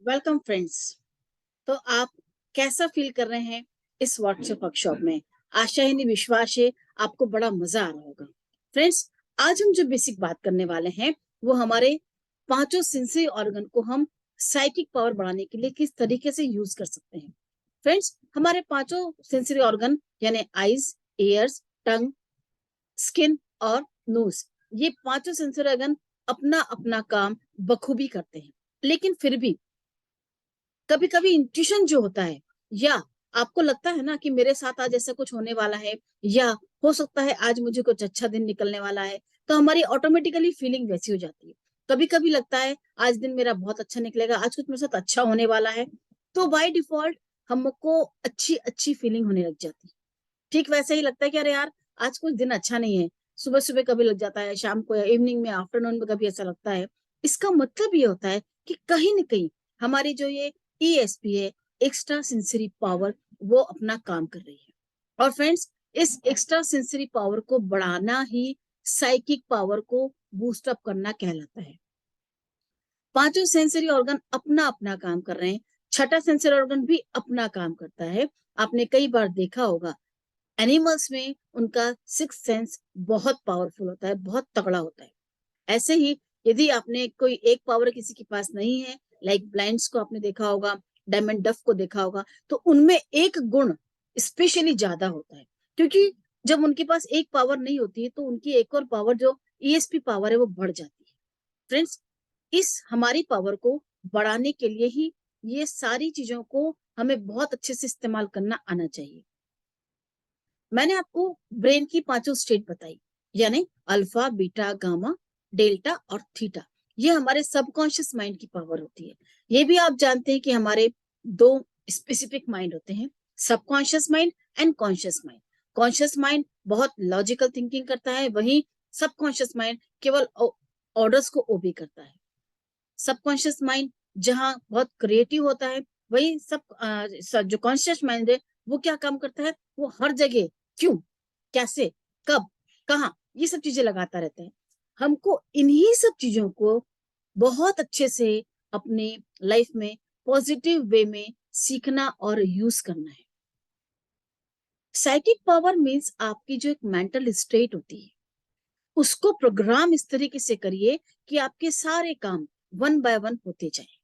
Welcome friends. तो आप कैसा फील कर रहे हैं इस व्हाट्सएप वर्कशॉप में? आशा ही नहीं विश्वास है आपको बड़ा मजा आ रहा होगा। फ्रेंड्स, आज हम जो बेसिक बात करने वाले हैं वो हमारे पांचों सेंसरी ऑर्गन को हम साइकिक पावर बढ़ाने के लिए किस तरीके से यूज कर सकते हैं। फ्रेंड्स, हमारे पांचों सेंसरी ऑर्गन यानी आईज, ईयर्स, टंग, स्किन और नोज, ये पांचों सेंसरी ऑर्गन अपना अपना काम बखूबी करते हैं। लेकिन फिर भी कभी कभी इंट्यूशन जो होता है, या आपको लगता है ना कि मेरे साथ आज ऐसा कुछ होने वाला है, या हो सकता है आज मुझे कुछ अच्छा दिन निकलने वाला है, तो हमारी ऑटोमेटिकली फीलिंग वैसी हो जाती है। कभी कभी लगता है आज दिन मेरा बहुत अच्छा निकलेगा, आज कुछ मेरे साथ अच्छा होने वाला है, तो बाय डिफॉल्ट हमको अच्छी अच्छी फीलिंग होने लग जाती है। ठीक वैसे ही लगता है कि अरे यार, आज कुछ दिन अच्छा नहीं है। सुबह सुबह कभी लग जाता है, शाम को या इवनिंग में, आफ्टरनून में कभी ऐसा लगता है। इसका मतलब ये होता है कि कहीं ना कहीं हमारी जो ये ईएसपी है, एक्स्ट्रा सेंसरी पावर, वो अपना काम कर रही है। और फ्रेंड्स, इस एक्स्ट्रा सेंसरी पावर को बढ़ाना ही साइकिक पावर को बूस्ट अप करना कहलाता है। पांचों सेंसरी ऑर्गन अपना अपना काम कर रहे हैं। छठा सेंसरी ऑर्गन भी अपना काम करता है। आपने कई बार देखा होगा, एनिमल्स में उनका सिक्स सेंस बहुत पावरफुल होता है, बहुत तगड़ा होता है। ऐसे ही यदि आपने कोई एक पावर किसी के पास नहीं है, लाइक ब्लाइंड्स को आपने देखा होगा, डायमंड डफ को देखा होगा, तो उनमें एक गुण स्पेशली ज्यादा होता है। क्योंकि जब उनके पास एक पावर नहीं होती है तो उनकी एक और पावर जो ईएसपी पावर है वो बढ़ जाती है। फ्रेंड्स, इस हमारी पावर को बढ़ाने के लिए ही ये सारी चीजों को हमें बहुत अच्छे से इस्तेमाल करना आना चाहिए। मैंने आपको ब्रेन की पांचों स्टेट बताई, यानी अल्फा, बीटा, गामा, डेल्टा और थीटा। ये हमारे सबकॉन्शियस माइंड की पावर होती है। ये भी आप जानते हैं कि हमारे दो स्पेसिफिक माइंड होते हैं, subconscious mind and conscious mind. Conscious mind बहुत लॉजिकल थिंकिंग करता है, वहीं सबकॉन्शियस माइंड केवल ऑर्डर्स को ओबे करता है। सबकॉन्शियस माइंड जहाँ बहुत क्रिएटिव होता है, वही जो कॉन्शियस माइंड है वो क्या काम करता है, वो हर जगह क्यों, कैसे, कब, कहाँ, ये सब चीजें लगाता रहता है। हमको इन्हीं सब चीजों को बहुत अच्छे से अपने लाइफ में पॉजिटिव वे में सीखना और यूज करना है। साइकिक पावर मीन्स आपकी जो एक मेंटल स्टेट होती है, उसको प्रोग्राम इस तरीके से करिए कि आपके सारे काम वन बाय वन होते जाए।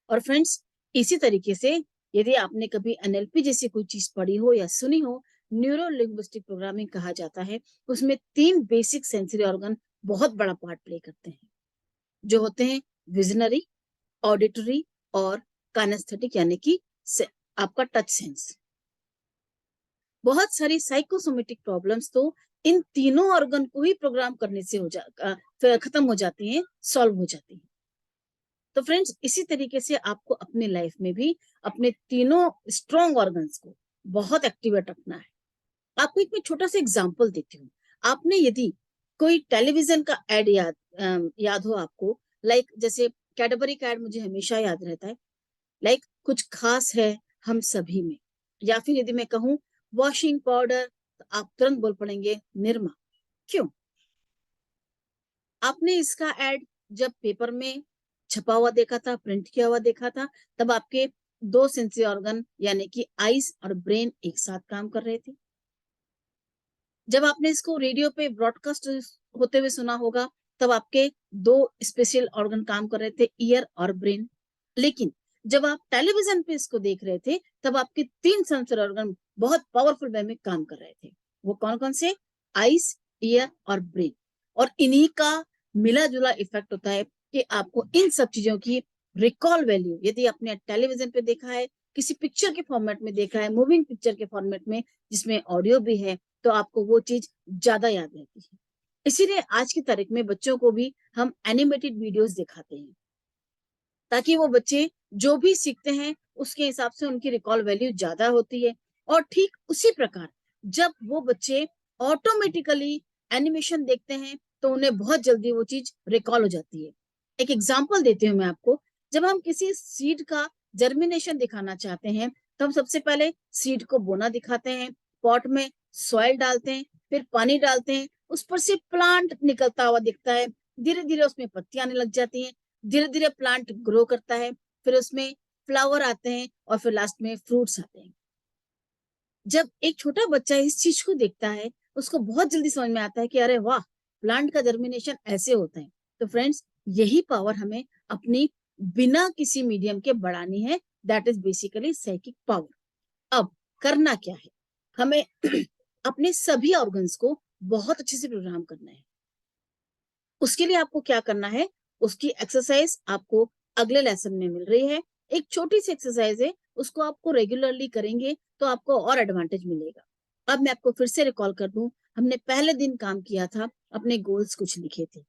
और फ्रेंड्स, इसी तरीके से यदि आपने कभी एनएलपी जैसी कोई चीज पढ़ी हो या सुनी हो, न्यूरो लिंग्विस्टिक प्रोग्रामिंग कहा जाता है, उसमें तीन बेसिक सेंसरी ऑर्गन बहुत बड़ा पार्ट प्ले करते हैं, जो होते हैं विजनरी, ऑडिटरी और कानेस्थेटिक, यानी कि आपका टच सेंस। बहुत सारी साइकोसोमेटिक प्रॉब्लम्स तो इन तीनों ऑर्गन को ही प्रोग्राम करने से खत्म हो जाती हैं, सॉल्व हो जाती हैं। तो फ्रेंड्स, इसी तरीके से आपको अपने लाइफ में भी अपने तीनों स्ट्रॉन्ग ऑर्गन्स को बहुत एक्टिवेट रखना है। आपको एक मैं छोटा सा एग्जांपल देती हूँ। आपने यदि कोई टेलीविजन का एड याद हो आपको, लाइक जैसे कैडबरी का एड मुझे हमेशा याद रहता है, लाइक कुछ खास है हम सभी में। या फिर यदि मैं कहूँ वॉशिंग पाउडर, तो आप तुरंत बोल पड़ेंगे निरमा। क्यों? आपने इसका एड जब पेपर में छपा हुआ देखा था, प्रिंट किया हुआ देखा था, तब आपके दो सेंसरी ऑर्गन यानी कि आईज और ब्रेन एक साथ काम कर रहे थे। जब आपने इसको रेडियो पे ब्रॉडकास्ट होते हुए सुना होगा, तब आपके दो स्पेशल ऑर्गन काम कर रहे थे, ईयर और ब्रेन। लेकिन जब आप टेलीविजन पे इसको देख रहे थे, तब आपके तीन सेंसर ऑर्गन बहुत पावरफुल वे में काम कर रहे थे। वो कौन कौन से? आइस, ईयर और ब्रेन। और इन्हीं का मिला जुला इफेक्ट होता है कि आपको इन सब चीजों की रिकॉल वैल्यू, यदि आपने टेलीविजन पे देखा है, किसी पिक्चर के फॉर्मेट में देखा है, मूविंग पिक्चर के फॉर्मेट में जिसमें ऑडियो भी है, तो आपको वो चीज ज्यादा याद रहती है। इसीलिए आज की तारीख में बच्चों को भी हम एनिमेटेड वीडियोस दिखाते हैं, ताकि वो बच्चे जो भी सीखते हैं उसके हिसाब से उनकी रिकॉल वैल्यू ज्यादा होती है। और ठीक उसी प्रकार जब वो बच्चे ऑटोमेटिकली एनिमेशन देखते हैं, तो उन्हें बहुत जल्दी वो चीज रिकॉल हो जाती है। एक एग्जाम्पल देती हूँ मैं आपको। जब हम किसी सीड का जर्मिनेशन दिखाना चाहते हैं, तो हम सबसे पहले सीड को बोना दिखाते हैं, पॉट में सॉइल डालते हैं, फिर पानी डालते हैं, उस पर से प्लांट निकलता हुआ दिखता है। धीरे धीरे उसमें पत्तियां आने लग जाती हैं, धीरे धीरे प्लांट ग्रो करता है, फिर उसमें फ्लावर आते हैं और फिर लास्ट में फ्रूट्स आते हैं। जब एक छोटा बच्चा इस चीज को देखता है, उसको बहुत जल्दी समझ में आता है कि अरे वाह, प्लांट का जर्मिनेशन ऐसे होता है। तो फ्रेंड्स, यही पावर हमें अपनी बिना किसी मीडियम के बढ़ानी है। That is basically psychic power. अब करना क्या है, हमें अपने सभी ऑर्गन्स को बहुत अच्छे से प्रोग्राम करना है। उसके लिए आपको क्या करना है, उसकी एक्सरसाइज आपको अगले लेसन में मिल रही है। एक छोटी सी एक्सरसाइज है, उसको आपको रेगुलरली करेंगे तो आपको और एडवांटेज मिलेगा। अब मैं आपको फिर से रिकॉल कर दूं, हमने पहले दिन काम किया था, अपने गोल्स कुछ लिखे थे।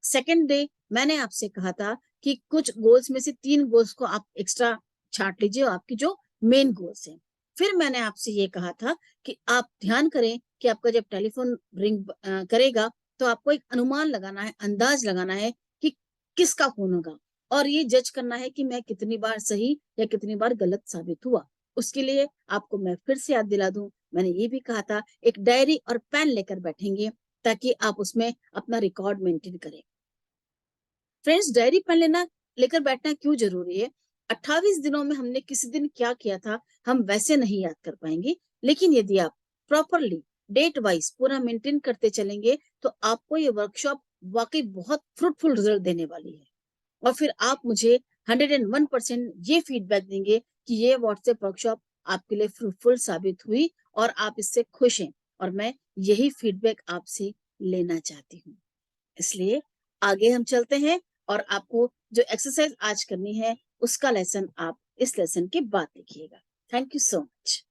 सेकेंड डे मैंने आपसे कहा था कि कुछ गोल्स में से 3 गोल्स को आप एक्स्ट्रा छाट लीजिए, आपकी जो मेन गोल्स हैं। फिर मैंने आपसे ये कहा था कि आप ध्यान करें कि आपका जब टेलीफोन रिंग करेगा तो आपको एक अनुमान लगाना है, अंदाज लगाना है कि किसका फोन होगा, और ये जज करना है कि मैं कितनी बार सही या कितनी बार गलत साबित हुआ। उसके लिए आपको मैं फिर से याद दिला दूं, मैंने ये भी कहा था एक डायरी और पेन लेकर बैठेंगे ताकि आप उसमें अपना रिकॉर्ड मेंटेन करें। फ्रेंड्स, डायरी पेन लेकर बैठना क्यों जरूरी है? 28 दिनों में हमने किसी दिन क्या किया था, हम वैसे नहीं याद कर पाएंगे। लेकिन यदि आप प्रॉपरली डेट वाइज पूरा मेंटेन करते चलेंगे तो आपको ये वर्कशॉप वाकई बहुत फ्रूटफुल रिजल्ट देने वाली है। और फिर आप मुझे 101% ये फीडबैक देंगे कि ये व्हाट्सएप वर्कशॉप आपके लिए फ्रूटफुल साबित हुई और आप इससे खुश हैं। और मैं यही फीडबैक आपसे लेना चाहती हूँ। इसलिए आगे हम चलते हैं, और आपको जो एक्सरसाइज आज करनी है उसका लेसन आप इस लेसन के बाद देखिएगा। Thank you so much.